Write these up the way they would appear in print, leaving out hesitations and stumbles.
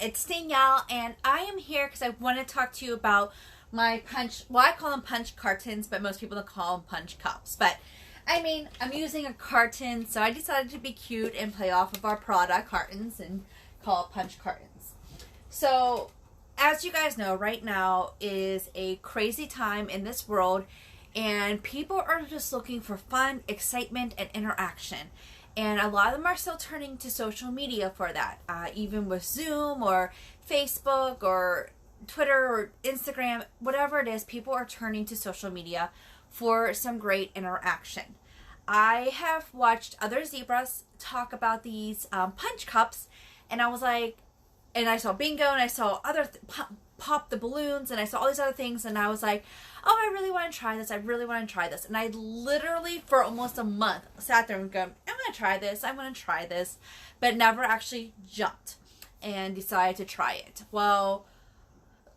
It's Danielle, and I am here because I want to talk to you about my punch. Well, I call them punch cartons, but most people don't call them punch cups. But I mean, I'm using a carton, so I decided to be cute and play off of our product cartons and call it punch cartons. So, as you guys know, right now is a crazy time in this world, and people are just looking for fun, excitement, and interaction. And a lot of them are still turning to social media for that, even with Zoom or Facebook or Twitter or Instagram, whatever it is, people are turning to social media for some great interaction. I have watched other zebras talk about these punch cups, and I was like, and I saw bingo, and I saw other pop the balloons, and I saw all these other things, and I was like, oh, I really want to try this. I really want to try this. And I literally, for almost a month, sat there and go, I'm going to try this. I want to try this, but never actually jumped and decided to try it. Well,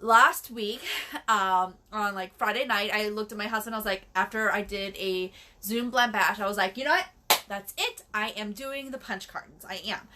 last week, on like Friday night, I looked at my husband. I was like, after I did a Zoom blend bash, I was like, you know what? That's it. I am doing the punch cartons. I am.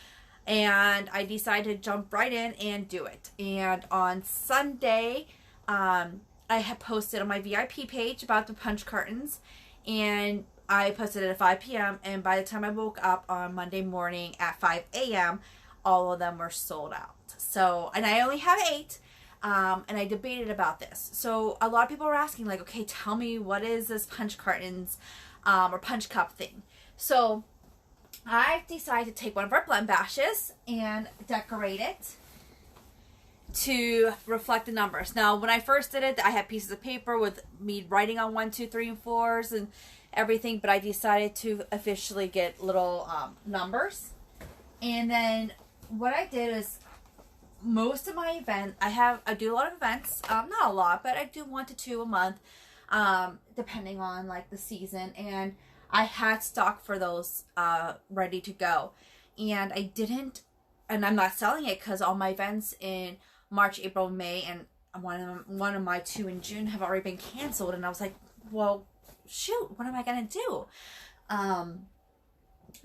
And I decided to jump right in and do it. And on Sunday, I had posted on my VIP page about the punch cartons, and I posted it at 5 p.m. And by the time I woke up on Monday morning at 5 a.m., all of them were sold out. So, and I only have 8, and I debated about this. So a lot of people were asking, like, okay, tell me, what is this punch cartons or punch cup thing? So I decided to take one of our blend bashes and decorate it to reflect the numbers. Now, when I first did it, I had pieces of paper with me writing on 1, 2, 3, and 4s and everything, but I decided to officially get little numbers. And then what I did is, most of my event, I do a lot of events, not a lot, but I do 1 to 2 a month, depending on like the season, and I had stock for those ready to go. And and I'm not selling it because all my events in March, April, May, and one of my 2 in June have already been canceled. And I was like, well, shoot, what am I going to do? What am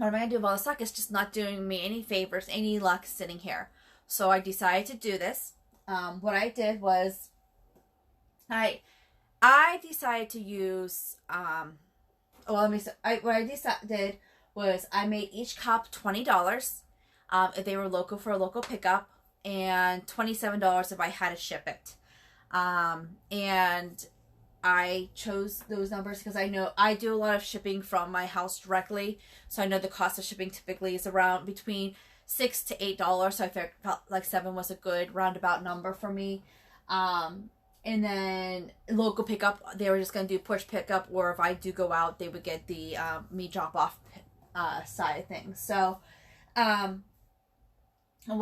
I going to do with all the stock? It's just not doing me any favors, any luck sitting here. So I decided to do this. What I did was, I decided to use, what I decided was I made each cup $20 if they were local for a local pickup, and $27 if I had to ship it. And I chose those numbers because I know I do a lot of shipping from my house directly, so I know the cost of shipping typically is around between $6 to $8. So I felt like 7 was a good roundabout number for me. And then local pickup, they were just going to do push pickup, or if I do go out, they would get the me drop off side of things. So, so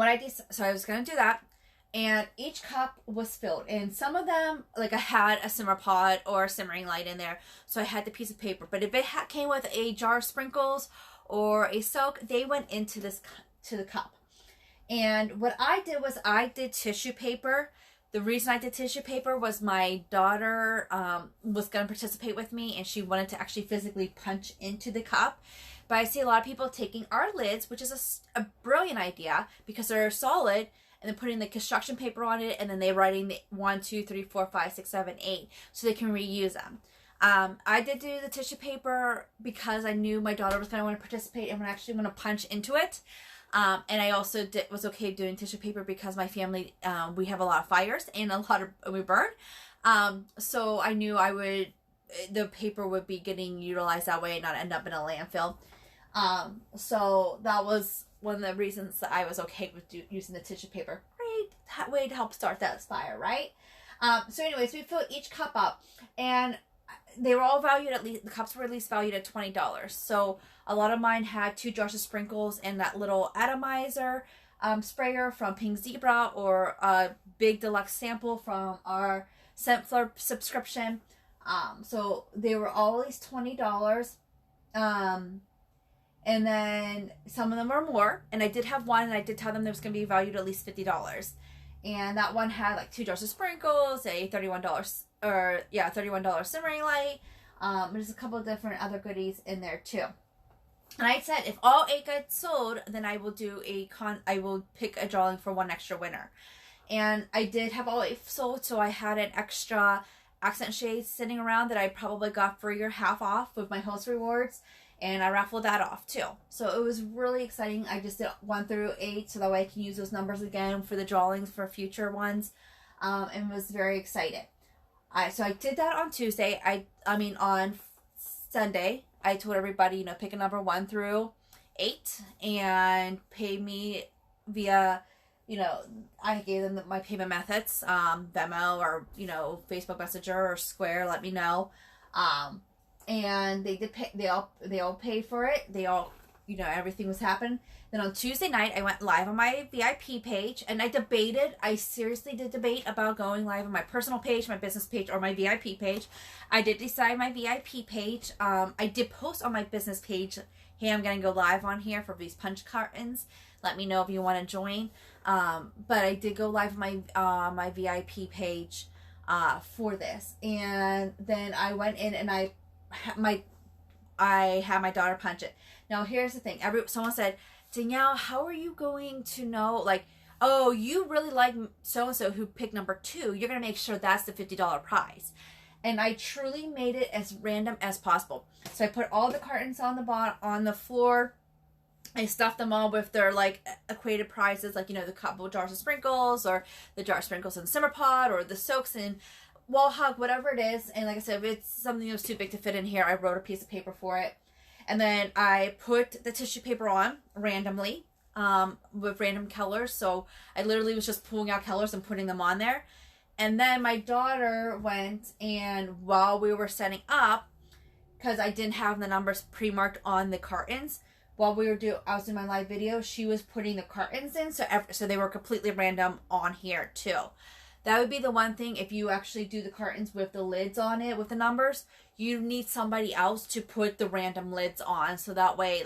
I was going to do that, and each cup was filled. And some of them, like I had a simmer pot or a simmering light in there, so I had the piece of paper. But if it came with a jar of sprinkles or a soak, they went into to the cup. And what I did was I did tissue paper. The reason I did tissue paper was my daughter was going to participate with me, and she wanted to actually physically punch into the cup. But I see a lot of people taking our lids, which is a brilliant idea because they're solid, and then putting the construction paper on it, and then they're writing the 1, 2, 3, 4, 5, 6, 7, 8, so they can reuse them. I did do the tissue paper because I knew my daughter was going to want to participate and would actually want to punch into it. And I also was okay doing tissue paper because my family, we have a lot of fires and we burn. So I knew the paper would be getting utilized that way and not end up in a landfill. So that was one of the reasons that I was okay with using the tissue paper. Great way to help start that fire, right? So anyways, we filled each cup up, and they were all valued the cups were at least valued at $20. So a lot of mine had 2 jars of sprinkles and that little atomizer sprayer from Pink Zebra, or a big deluxe sample from our Scentfleur subscription. So they were all at least $20. And then some of them were more. And I did have one, and I did tell them there was going to be valued at least $50. And that one had like 2 jars of sprinkles, a $31 simmering light. There's a couple of different other goodies in there too. And I said if all 8 get sold, then I will do I will pick a drawing for one extra winner. And I did have all 8 sold, so I had an extra accent shade sitting around that I probably got free or half off with my host rewards, and I raffled that off too. So it was really exciting. I just did 1 through 8 so that way I can use those numbers again for the drawings for future ones, and was very excited. So I did that on Tuesday. On Sunday, I told everybody, pick a number 1 through 8 and pay me via, I gave them my payment methods, Venmo or, Facebook Messenger or Square, let me know. And they did pay, they all paid for it. They all, everything was happening. Then on Tuesday night, I went live on my VIP page, and I seriously did debate about going live on my personal page, my business page, or my VIP page. I did decide my VIP page. I did post on my business page, hey, I'm going to go live on here for these punch cartons. Let me know if you want to join. But I did go live on my VIP page for this. And then I went in and I had my daughter punch it. Now, here's the thing. Someone said, Danielle, how are you going to know, oh, you really like so-and-so who picked number 2. You're going to make sure that's the $50 prize. And I truly made it as random as possible. So I put all the cartons on the floor. I stuffed them all with their, equated prizes, the couple jars of sprinkles, or the jar of sprinkles in the simmer pot, or the soaks in wall hug, whatever it is. And like I said, if it's something that was too big to fit in here, I wrote a piece of paper for it. And then I put the tissue paper on randomly with random colors. So I literally was just pulling out colors and putting them on there. And then my daughter went, and while we were setting up, because I didn't have the numbers pre-marked on the cartons, while I was doing my live video, she was putting the cartons in. So they were completely random on here too. That would be the one thing, if you actually do the cartons with the lids on it, with the numbers, you need somebody else to put the random lids on. So that way,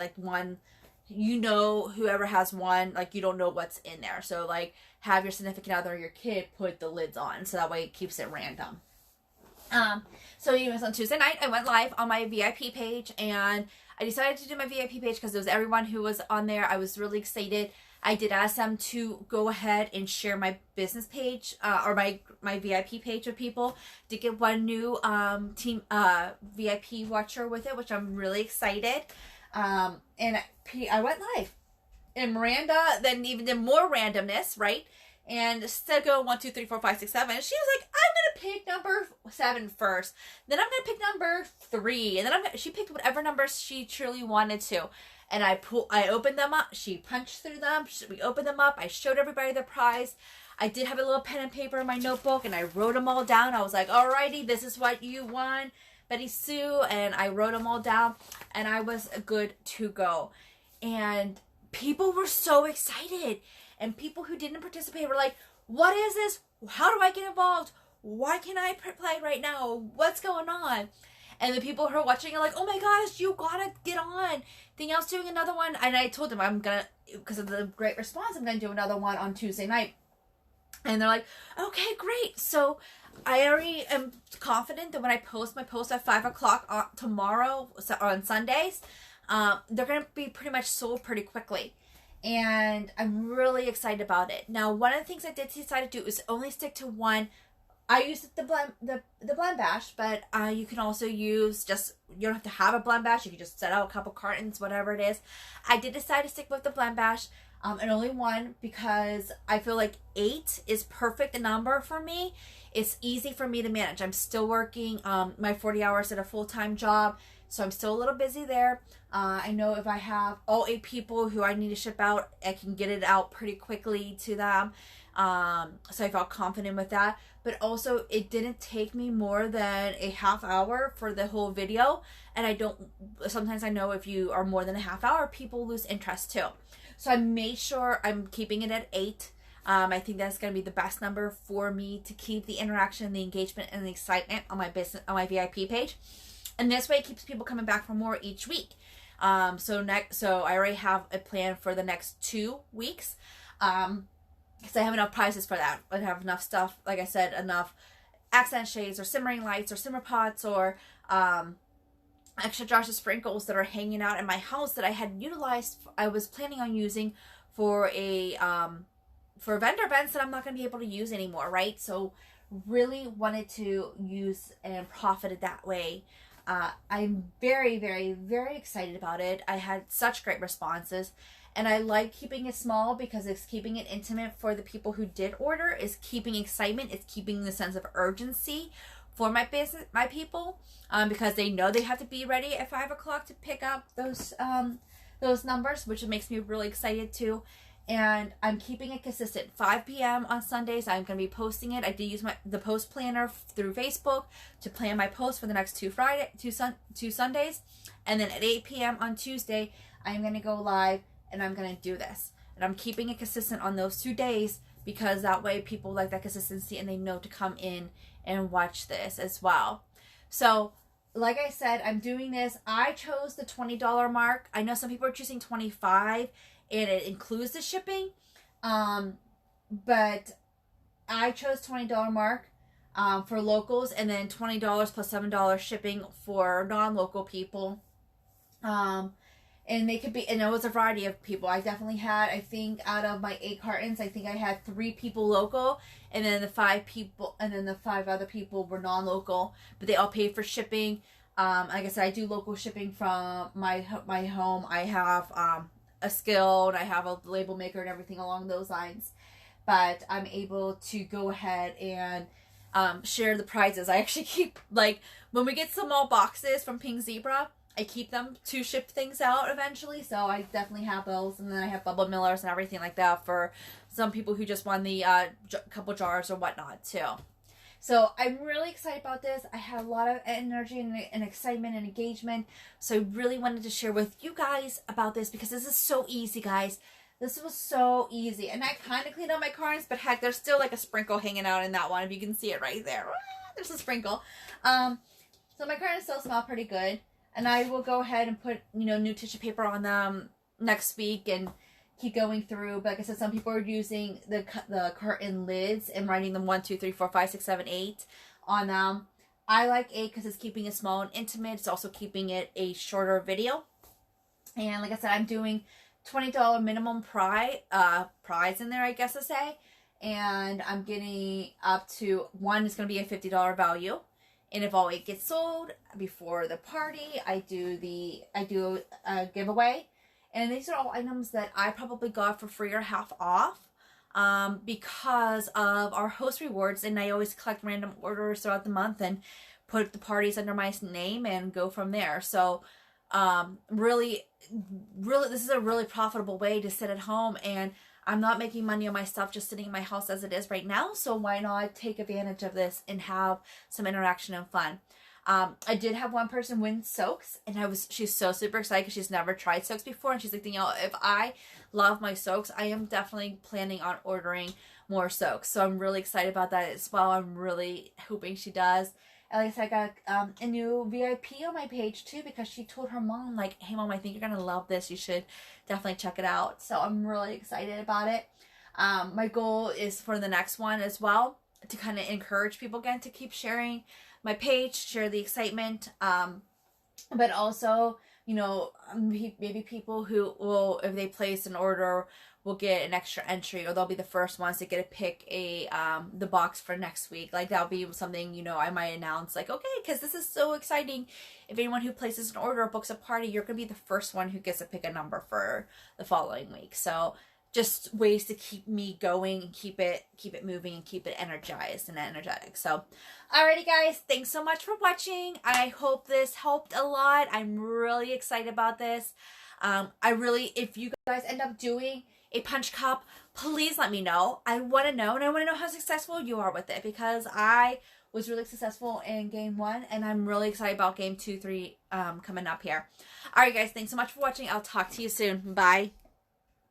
whoever has one, you don't know what's in there. So, have your significant other or your kid put the lids on. So that way it keeps it random. So anyways, on Tuesday night, I went live on my VIP page, and I decided to do my VIP page because it was everyone who was on there. I was really excited. I did ask them to go ahead and share my business page or my VIP page with people to get one new team VIP watcher with it, which I'm really excited. And I went live. And Miranda then even did more randomness, right? And instead of going 1, 2, 3, 4, 5, 6, 7, she was like, I'm gonna pick number 7 first. Then I'm gonna pick number 3, and then she picked whatever numbers she truly wanted to. And I opened them up. She punched through them. We opened them up. I showed everybody their prize. I did have a little pen and paper in my notebook, and I wrote them all down. I was like, alrighty, this is what you won, Betty Sue. And I wrote them all down, and I was good to go. And people were so excited. And people who didn't participate were like, what is this? How do I get involved? Why can't I play right now? What's going on? And the people who are watching are like, oh my gosh, you gotta get on. Danielle's doing another one. And I told them because of the great response, I'm gonna do another one on Tuesday night. And they're like, okay, great. So I already am confident that when I post my post at 5 o'clock tomorrow, on Sundays, they're gonna be pretty much sold pretty quickly. And I'm really excited about it. Now, one of the things I did decide to do is only stick to one. I used the blend bash, but you can also use you don't have to have a blend bash. You can just set out a couple cartons, whatever it is. I did decide to stick with the blend bash, and only one, because I feel like 8 is perfect number for me. It's easy for me to manage. I'm still working my 40 hours at a full-time job, so I'm still a little busy there. I know if I have all 8 people who I need to ship out, I can get it out pretty quickly to them. So I felt confident with that. But also, it didn't take me more than a half hour for the whole video. And sometimes I know if you are more than a half hour, people lose interest too. So I made sure I'm keeping it at 8. I think that's going to be the best number for me to keep the interaction, the engagement, and the excitement on my VIP page. And this way it keeps people coming back for more each week. So I already have a plan for the next 2 weeks. Because I have enough prizes for that. I have enough stuff, like I said, enough accent shades or simmering lights or simmer pots or extra jars of sprinkles that are hanging out in my house that I had utilized. I was planning on using for a for vendor events that I'm not going to be able to use anymore, right? So really wanted to use and profited that way. I'm very, very, very excited about it. I had such great responses, and I like keeping it small because it's keeping it intimate for the people who did order. Is keeping excitement. It's keeping the sense of urgency for my business, my people, because they know they have to be ready at 5 o'clock to pick up those numbers, which makes me really excited too. And I'm keeping it consistent. 5 p.m. on Sundays, I'm going to be posting it. I did use the post planner through Facebook to plan my posts for the next two Sundays. And then at 8 p.m. on Tuesday, I'm going to go live and I'm going to do this. And I'm keeping it consistent on those 2 days because that way people like that consistency and they know to come in and watch this as well. So, like I said, I'm doing this. I chose the $20 mark. I know some people are choosing $25 and it includes the shipping. But I chose $20 mark for locals, and then $20 plus $7 shipping for non-local people. And they could be, and it was a variety of people. I definitely had, I think out of my 8 cartons, I think I had 3 people local, and then the 5 other people were non-local, but they all paid for shipping. Like I said, I do local shipping from my home. I have a skill, and I have a label maker and everything along those lines. But I'm able to go ahead and share the prizes. I actually keep, like, when we get small boxes from Pink Zebra, I keep them to ship things out eventually, so I definitely have those. And then I have Bubba Millers and everything like that for some people who just want the couple jars or whatnot too. So I'm really excited about this. I had a lot of energy and excitement and engagement, so I really wanted to share with you guys about this because this is so easy, guys. This was so easy, and I kind of cleaned out my cartons, but heck, there's still like a sprinkle hanging out in that one. If you can see it right there, there's a sprinkle. So my cartons still smell pretty good. And I will go ahead and put, new tissue paper on them next week and keep going through. But like I said, some people are using the curtain lids and writing them 1, 2, 3, 4, 5, 6, 7, 8 on them. I like 8 because it's keeping it small and intimate. It's also keeping it a shorter video. And like I said, I'm doing $20 minimum prize in there, I guess to say. And I'm getting up to, one is going to be a $50 value. And if all 8 gets sold before the party, I do a giveaway. And these are all items that I probably got for free or half off because of our host rewards. And I always collect random orders throughout the month and put the parties under my name and go from there. So really, this is a really profitable way to sit at home, and I'm not making money on my stuff just sitting in my house as it is right now, so why not take advantage of this and have some interaction and fun. I did have one person win soaks, and she's so super excited because she's never tried soaks before, and she's like, if I love my soaks, I am definitely planning on ordering more soaks. So I'm really excited about that as well. I'm really hoping she does. At least I got a new VIP on my page too because she told her mom, like, hey mom, I think you're going to love this. You should definitely check it out. So I'm really excited about it. My goal is for the next one as well to kind of encourage people again to keep sharing my page, share the excitement. But also, maybe people who will, if they place an order, will get an extra entry, or they'll be the first ones to get to pick the box for next week. Like, that'll be something, I might announce, like, okay, because this is so exciting. If anyone who places an order or books a party, you're going to be the first one who gets to pick a number for the following week. So just ways to keep me going and keep it moving and keep it energized and energetic. So, alrighty guys, thanks so much for watching. I hope this helped a lot. I'm really excited about this. If you guys end up doing a punch cup, please let me know. I want to know, and I want to know how successful you are with it, because I was really successful in game 1, and I'm really excited about game 2, 3 coming up here. Alright guys, thanks so much for watching. I'll talk to you soon. Bye.